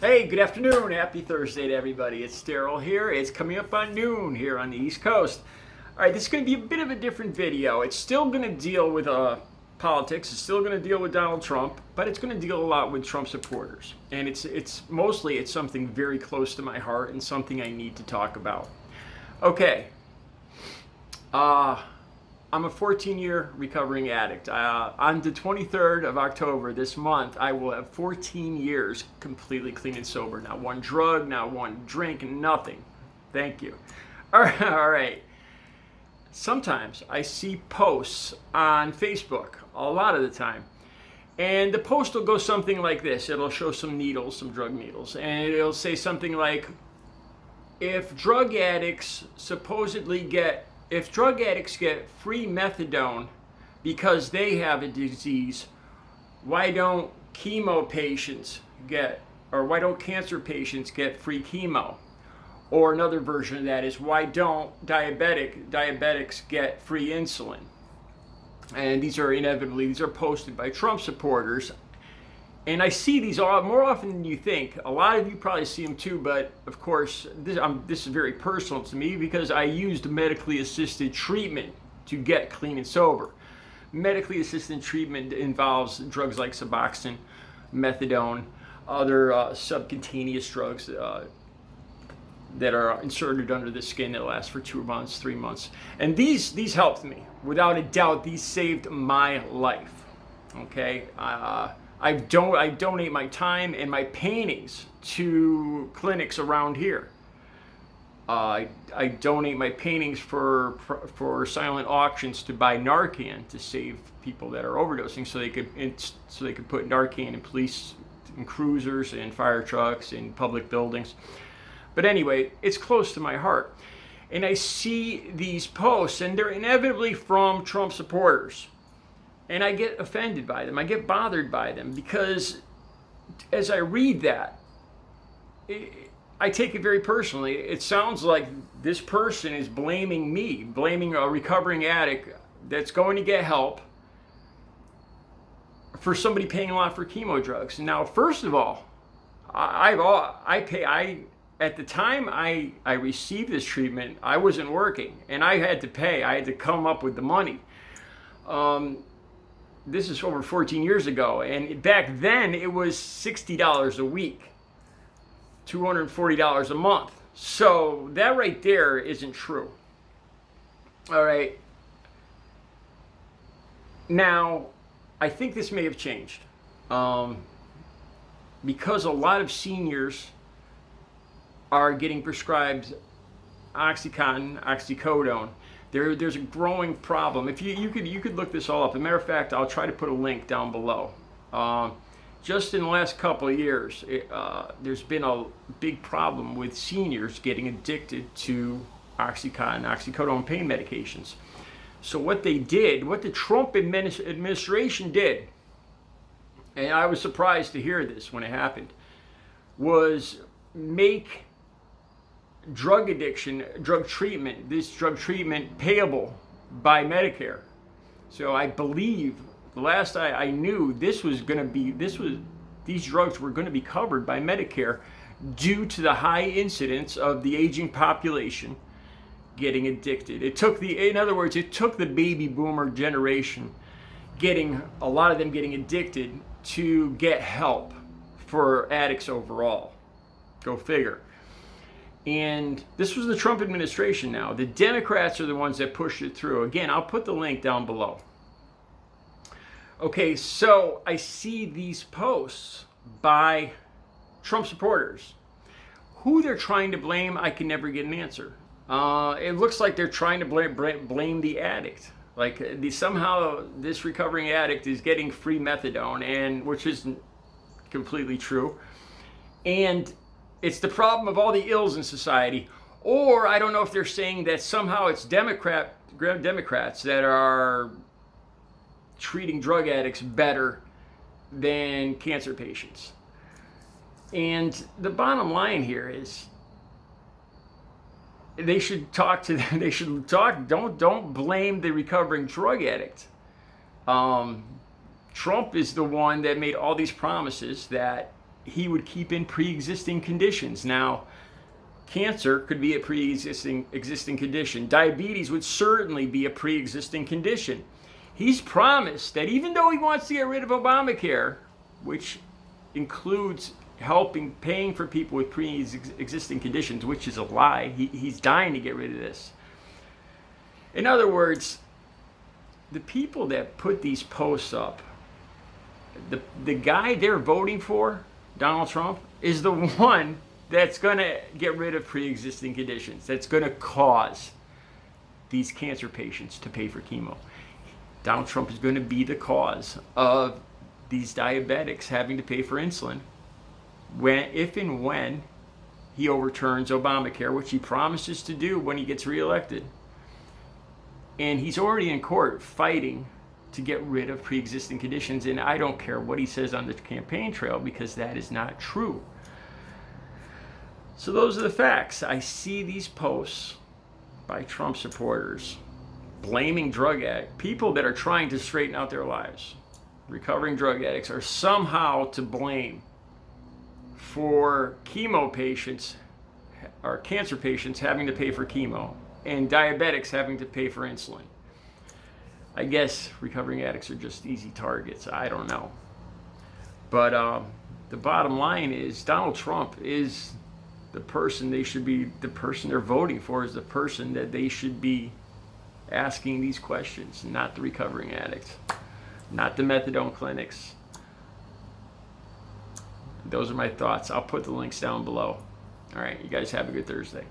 Hey, good afternoon. Happy Thursday to everybody. It's Daryl here. It's coming up on noon here on the East Coast. All right, this is going to be a bit of a different video. It's still going to deal with politics. It's still going to deal with Donald Trump, but it's going to deal a lot with Trump supporters. And it's mostly something very close to my heart and something I need to talk about. Okay. I'm a 14-year recovering addict. On the 23rd of October this month, I will have 14 years completely clean and sober. Not one drug, not one drink, nothing. Thank you. All right. Sometimes I see posts on Facebook, a lot of the time, and the post will go something like this. It'll show some needles, some drug needles, and it'll say something like, if drug addicts get free methadone because they have a disease, why don't why don't cancer patients get free chemo? Or another version of that is, why don't diabetics get free insulin? And these are posted by Trump supporters. And I see these more often than you think. A lot of you probably see them too, but of course, this is very personal to me because I used medically assisted treatment to get clean and sober. Medically assisted treatment involves drugs like Suboxone, methadone, other subcutaneous drugs that are inserted under the skin that last for 2 months, 3 months. And these helped me. Without a doubt, these saved my life. Okay? I donate my time and my paintings to clinics around here. I donate my paintings for silent auctions to buy Narcan to save people that are overdosing, so they could put Narcan in police and cruisers and fire trucks and public buildings. But anyway, it's close to my heart, and I see these posts, and they're inevitably from Trump supporters. And I get offended by them. I get bothered by them because as I read that, I take it very personally. It sounds like this person is blaming me, blaming a recovering addict that's going to get help for somebody paying a lot for chemo drugs. Now, first of all, at the time I received this treatment, I wasn't working, and I had to pay. I had to come up with the money. This is over 14 years ago, and back then it was $60 a week, $240 a month. So that right there isn't true. All right. Now, I think this may have changed because a lot of seniors are getting prescribed OxyContin, oxycodone. There's a growing problem. If you could look this all up. As a matter of fact, I'll try to put a link down below. Just in the last couple of years, there's been a big problem with seniors getting addicted to OxyContin, oxycodone pain medications. So what the Trump administration did, and I was surprised to hear this when it happened, was make drug treatment payable by Medicare. So I believe the last I knew, these drugs were going to be covered by Medicare due to the high incidence of the aging population getting addicted. In other words, it took the baby boomer generation a lot of them getting addicted to get help for addicts overall. Go figure. And this was the Trump administration now. The Democrats are the ones that pushed it through. Again, I'll put the link down below. Okay, so I see these posts by Trump supporters. Who they're trying to blame, I can never get an answer. It looks like they're trying to blame the addict. Like somehow this recovering addict is getting free methadone, which isn't completely true. And it's the problem of all the ills in society. Or I don't know if they're saying that somehow it's Democrats that are treating drug addicts better than cancer patients. And the bottom line here is don't blame the recovering drug addict. Trump is the one that made all these promises that he would keep in pre-existing conditions. Now, cancer could be a pre-existing condition. Diabetes would certainly be a pre-existing condition. He's promised that even though he wants to get rid of Obamacare, which includes paying for people with pre-existing conditions, which is a lie. He's dying to get rid of this. In other words, the people that put these posts up, the guy they're voting for, Donald Trump, is the one that's going to get rid of pre-existing conditions, that's going to cause these cancer patients to pay for chemo. Donald Trump is going to be the cause of these diabetics having to pay for insulin if and when he overturns Obamacare, which he promises to do when he gets reelected. And he's already in court fighting to get rid of pre-existing conditions, and I don't care what he says on the campaign trail, because that is not true. So those are the facts. I see these posts by Trump supporters blaming drug addicts, people that are trying to straighten out their lives. Recovering drug addicts are somehow to blame for chemo patients or cancer patients having to pay for chemo and diabetics having to pay for insulin. I guess recovering addicts are just easy targets. I don't know. But the bottom line is Donald Trump is the person the person they're voting for is the person that they should be asking these questions, not the recovering addicts, not the methadone clinics. Those are my thoughts. I'll put the links down below. All right, you guys have a good Thursday.